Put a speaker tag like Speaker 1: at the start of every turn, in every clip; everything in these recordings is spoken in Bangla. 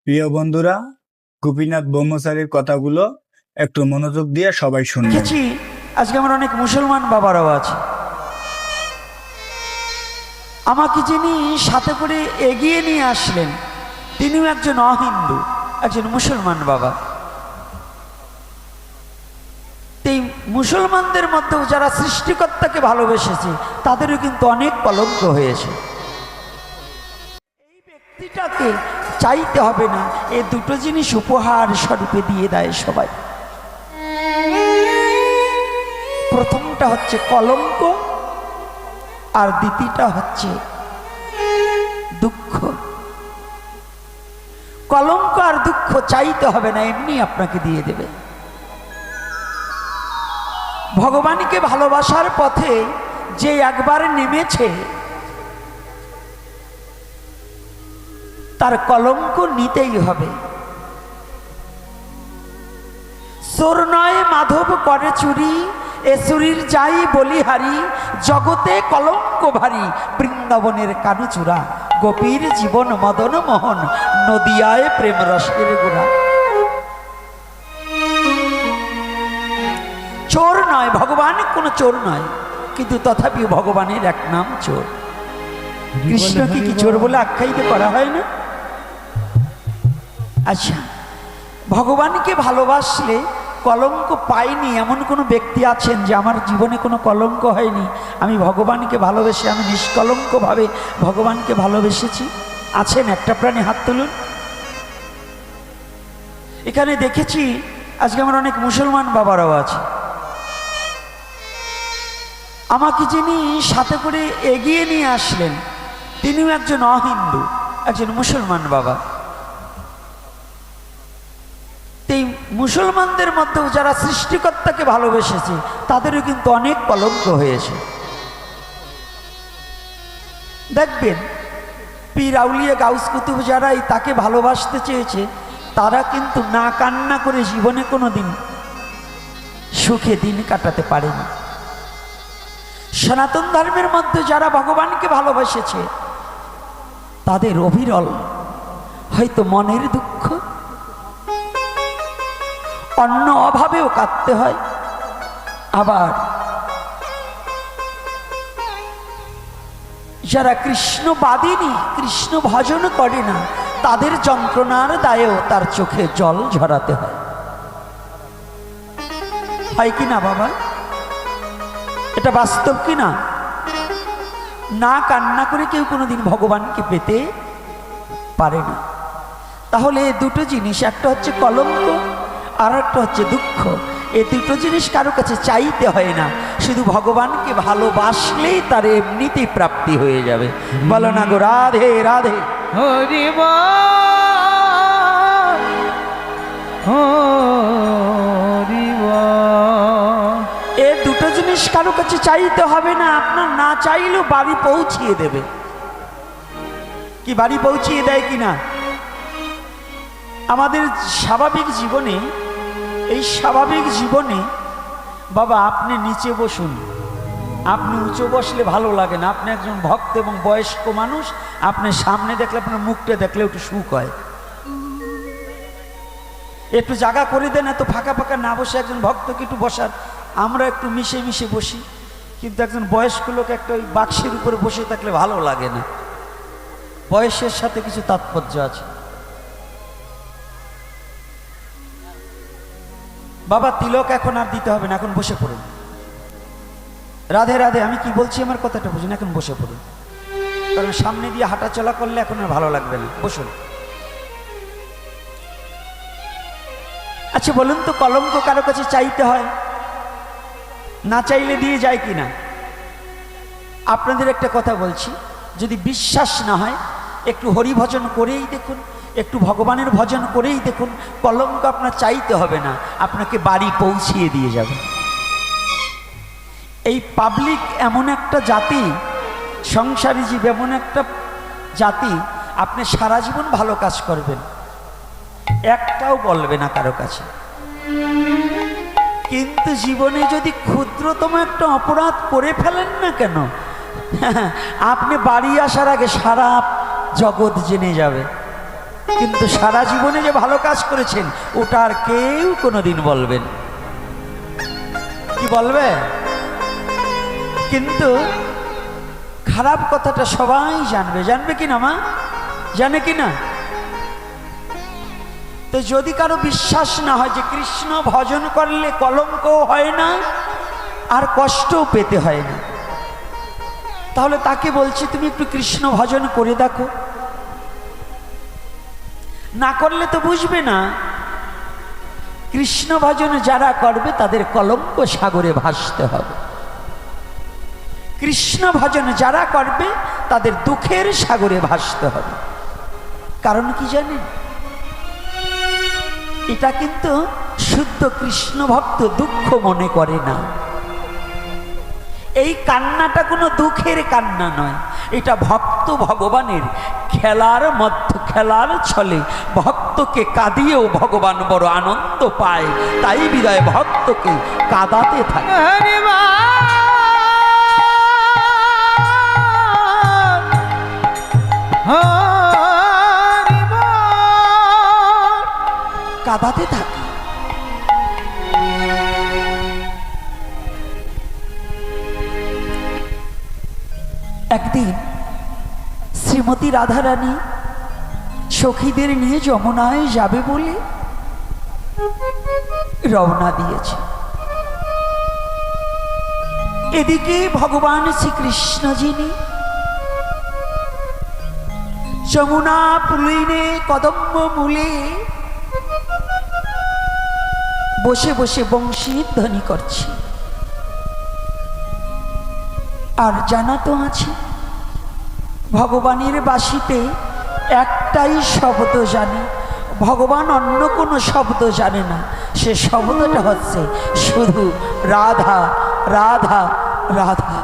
Speaker 1: প্রিয় বন্ধুরা, গোপীনাথ ব্রহ্মচারীর কথাগুলো একটু মনোযোগ দিয়ে সবাই শুনবেন।
Speaker 2: দেখেছি আজকে আমার অনেক মুসলমান বাবারাও আছে। আমাকে যিনি সাথে করে এগিয়ে নিয়ে আসলেন তিনিও একজন অহিন্দু, একজন মুসলমান বাবা। এই মুসলমানদের মধ্যেও যারা সৃষ্টিকর্তাকে ভালোবেসেছে তাদেরও কিন্তু অনেক কলঙ্ক হয়েছে। এই ব্যক্তিটাকে চাইতে হবে না, এই দুটো জিনিস উপহার স্বরূপে দিয়ে দেয় সবাই। প্রথমটা হচ্ছে কলঙ্ক আর দ্বিতীয়টা হচ্ছে দুঃখ। কলঙ্ক আর দুঃখ চাইতে হবে না, এমনি আপনাকে দিয়ে দেবে। ভগবানকে ভালোবাসার পথে যে একবার নেমেছে তার কলঙ্ক নিতেই হবে। চোর নয় মাধব করে চুরি, এ চুরির যাই বলিহারি, জগতে কলঙ্ক ভারী বৃন্দাবনের কানুচূড়া, গোপীর জীবন মদন মোহন, নদিয়ায় প্রেম রসের গোড়া। চোর নয়, ভগবান কোনো চোর নয়, কিন্তু তথাপিও ভগবানের এক নাম চোর। কৃষ্ণকে কি চোর বলে আখ্যায়িত করা হয় না? আচ্ছা, ভগবানকে ভালোবাসলে কলঙ্ক পাইনি এমন কোনো ব্যক্তি আছেন যে আমার জীবনে কোনো কলঙ্ক হয়নি, আমি ভগবানকে ভালোবেসে আমি নিষ্কলঙ্কভাবে ভগবানকে ভালোবেসেছি? আছেন? একটা প্রাণী হাত তুলুন। এখানে দেখেছি আজকে আমার অনেক মুসলমান বাবারাও আছে। আমাকে যিনি সাথে করে এগিয়ে নিয়ে আসলেন তিনিও একজন অহিন্দু, একজন মুসলমান বাবা। এই মুসলমানদের মধ্যেও যারা সৃষ্টিকর্তাকে ভালোবেসেছে তাদেরও কিন্তু অনেক কলঙ্ক হয়েছে। দেখবেন পীর আউলিয়া গাউস কুতুব যারা তাকে ভালোবাসতে চেয়েছে তারা কিন্তু না কান্না করে জীবনে কোনো দিন সুখে দিন কাটাতে পারেনি। সনাতন ধর্মের মধ্যে যারা ভগবানকে ভালোবেসেছে তাদের অবিরল হয়তো মনের দুঃখ, অন্য অভাবেও কাঁদতে হয়। আবার যারা কৃষ্ণবাদিনী, কৃষ্ণ ভজন করে না, তাদের যন্ত্রণার দায়েও তার চোখে জল ঝরাতে হয়। হয় কি না বাবা? এটা বাস্তব কি না? না কান্না করে কেউ কোনোদিন ভগবানকে পেতে পারে না। তাহলে দুটো জিনিস, একটা হচ্ছে কলঙ্ক আর একটা হচ্ছে দুঃখ। এই দুটো জিনিস কারো কাছে চাইতে হয় না, শুধু ভগবানকে ভালোবাসলেই তার এমনিতেই প্রাপ্তি হয়ে যাবে। বলো না গো রাধে রাধে।
Speaker 3: হরি বল, হরি বল।
Speaker 2: এই দুটো জিনিস কারো কাছে চাইতে হবে না, আপনার না চাইলেও বাড়ি পৌঁছিয়ে দেবে। কি বাড়ি পৌঁছিয়ে দেয় কিনা? আমাদের স্বাভাবিক জীবনে, এই স্বাভাবিক জীবনে বাবা আপনি নিচে বসুন, আপনি উঁচু বসলে ভালো লাগে না। আপনি একজন ভক্ত এবং বয়স্ক মানুষ, আপনি সামনে দেখলে আপনার মুখটা দেখলে একটু সুখ হয়। একটু জায়গা করে দেন, এত ফাঁকা ফাঁকা না বসে একজন ভক্তকে একটু বসার। আমরা একটু মিশে মিশে বসি, কিন্তু একজন বয়স্ক লোক একটা ওই বাক্সের উপরে বসে থাকলে ভালো লাগে না। বয়সের সাথে কিছু তাৎপর্য আছে। বাবা তিলক এখন আর দিতে হবে না, এখন বসে পড়ুন। রাধে রাধে। আমি কি বলছি আমার কথাটা বুঝুন, এখন বসে পড়ুন, কারণ সামনে দিয়ে হাঁটা চলা করলে এখন আর ভালো লাগবে না। বসুন। আচ্ছা বলুন তো, কলঙ্ক কারো কাছে চাইতে হয়? না চাইলে দিয়ে যায় কি না? আপনাদের একটা কথা বলছি, যদি বিশ্বাস না হয় একটু হরি ভজন করেই দেখুন, একটু ভগবানের ভজন করেই দেখুন, কলঙ্ক আপনার চাইতে হবে না, আপনাকে বাড়ি পৌঁছিয়ে দিয়ে যাবে। এই পাবলিক এমন একটা জাতি, সংসারী জীব এমন একটা জাতি, আপনি সারা জীবন ভালো কাজ করবেন, একটাও বলবে না কারো কাছে। কিন্তু জীবনে যদি ক্ষুদ্রতম একটা অপরাধ করে ফেলেন না কেন, আপনি বাড়ি আসার আগে সারা জগৎ জেনে যাবে। কিন্তু সারা জীবনে যে ভালো কাজ করেছেন ওটা আর কেউ কোনোদিন বলবেন, কি বলবে? কিন্তু খারাপ কথাটা সবাই জানবে, জানবে কি না মা? জানে কি না? তো যদি কারো বিশ্বাস না হয় যে কৃষ্ণ ভজন করলে কলঙ্ক হয় না আর কষ্টও পেতে হয় না, তাহলে তাকে বলছি তুমি একটু কৃষ্ণ ভজন করে দেখো। না করলে তো বুঝবে না। কৃষ্ণ ভজন যারা করবে তাদের কলঙ্ক সাগরে ভাসতে হবে। কৃষ্ণ ভজন যারা করবে তাদের দুঃখের সাগরে ভাসতে হবে। কারণ কি জানেন? এটা কিন্তু শুদ্ধ কৃষ্ণ ভক্ত দুঃখ মনে করে না। এই কান্নাটা কোনো দুঃখের কান্না নয়, এটা ভক্ত ভগবানের খেলার ছলে ভক্তকে কাঁদিয়েও ভগবান বড় আনন্দ পায়, তাই বিদায় ভক্তকে কাঁদাতে থাকে।
Speaker 3: হরি
Speaker 2: কাঁদাতে থাকে। একদিন শ্রীমতী রাধারানী সখীদের নিয়ে যমুনায় যাবে বলে রওনা দিয়েছে। এদিকে ভগবান শ্রীকৃষ্ণ যিনি যমুনা পুলিনে কদম্ব মূলে বসে বসে বংশীর ধ্বনি করছে। আর জানা তো আছে ভগবানের বাঁশিতে একটাই শব্দ জানে, ভগবান অন্য কোনো শব্দ জানে না। সে শব্দটা হচ্ছে শুধু রাধা রাধা রাধা।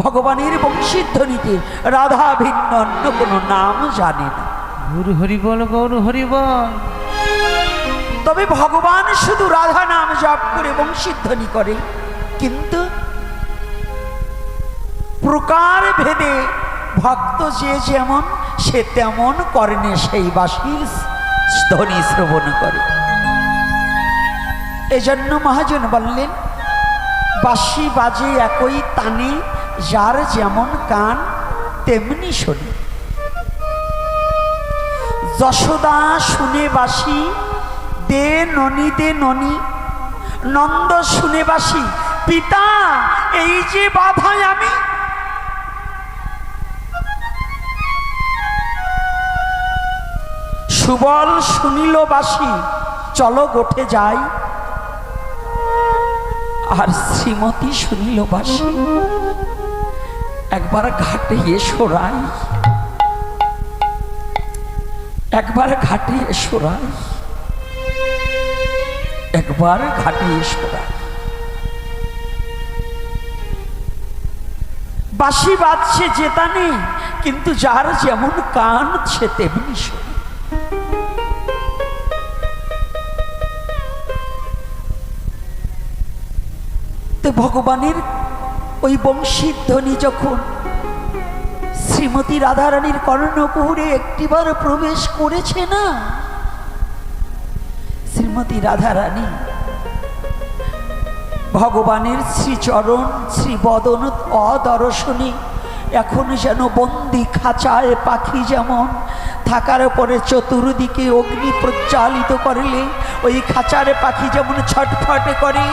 Speaker 2: ভগবানের বংশীর ধ্বনিতে রাধা ভিন্ন অন্য কোনো নাম জানে না।
Speaker 3: গৌর হরি বল, গৌর হরি বল।
Speaker 2: তবে ভগবান শুধু রাধা নাম জপ করে বংশীর ধ্বনি করে, কিন্তু প্রকার ভেদে ভক্ত যে যেমন সে তেমন কর্ণে সেই বাঁশির ধ্বনি শ্রবণ করে। এজন্য মহাজন বললেন বাঁশি বাজে একই তানে, যার যেমন কান তেমনি শোনে। যশোদা শুনে বাঁশি দে ননি দে ননি, নন্দ শুনে বাঁশি পিতা এই যে বাধায় আমি। সুবল শুনিল বাঁশি চলো গোঠে যাই, আর শ্রীমতী শুনিল বাঁশি একবার ঘাটে এসো রাই, একবার ঘাটে এসো রাই, একবার ঘাটে এসো রাই। বাঁশি বাজছে জেতা নেই, কিন্তু যার যেমন কান সে তেমনি শোনে। তো ভগবানের ওই বংশীর ধ্বনি যখন শ্রীমতী রাধারানীর কর্ণকুহরে একটিবার প্রবেশ করেছে না, শ্রীমতী রাধারানী ভগবানের শ্রীচরণ শ্রীবদন অদর্শনে এখন যেন বন্দি খাঁচায় পাখি যেমন থাকার পরে চতুর্দিকে অগ্নি প্রজ্বালিত করলে ওই খাঁচার পাখি যেমন ছটফটে করে,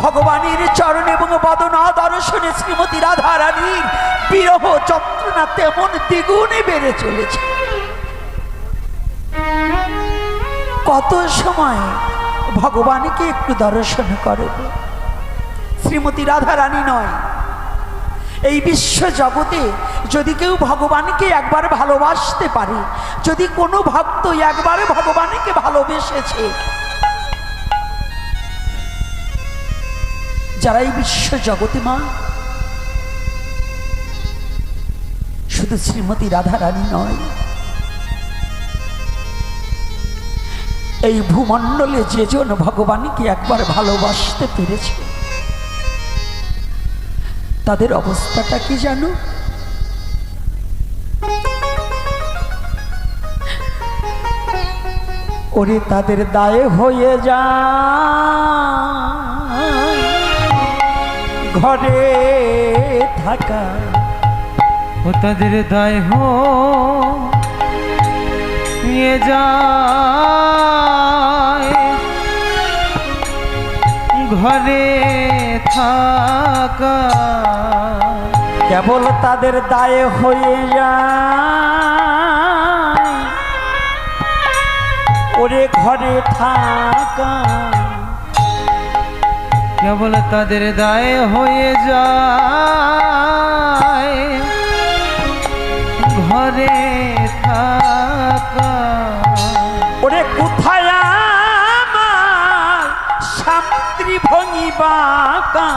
Speaker 2: ভগবানের চরণ এবং বদন দর্শনে শ্রীমতী রাধারানীর বিরহ যন্ত্রণা তেমন দ্বিগুণে বেড়ে চলেছে। কত সময় ভগবানকে একটু দর্শন করে শ্রীমতী রাধারানী নয়, এই বিশ্ব জগতে যদি কেউ ভগবানকে একবার ভালোবাসতে পারে, যদি কোনো ভক্ত একবার ভগবানকে ভালোবেসেছে, যারা এই বিশ্ব জগতে মা শুধু শ্রীমতী রাধারানী নয়, এই ভূমণ্ডলে যেজন ভগবানকে একবার ভালোবাসতে পেরেছে তাদের অবস্থাটা কি জানো? ওরে তাদের দায় হয়ে যায় ঘরে থাকা,
Speaker 3: ও তাদের দায় হয়ে যায় ঘরে থাকা।
Speaker 2: কেবল তাদের দায় হয়ে যায় ওরে ঘরে থাকা,
Speaker 3: কেবল তাদের দায় হয়ে যায় ঘরে থাকা।
Speaker 2: ওরে কোথায় আমার সামত্রী ভঙ্গি বাঁকা।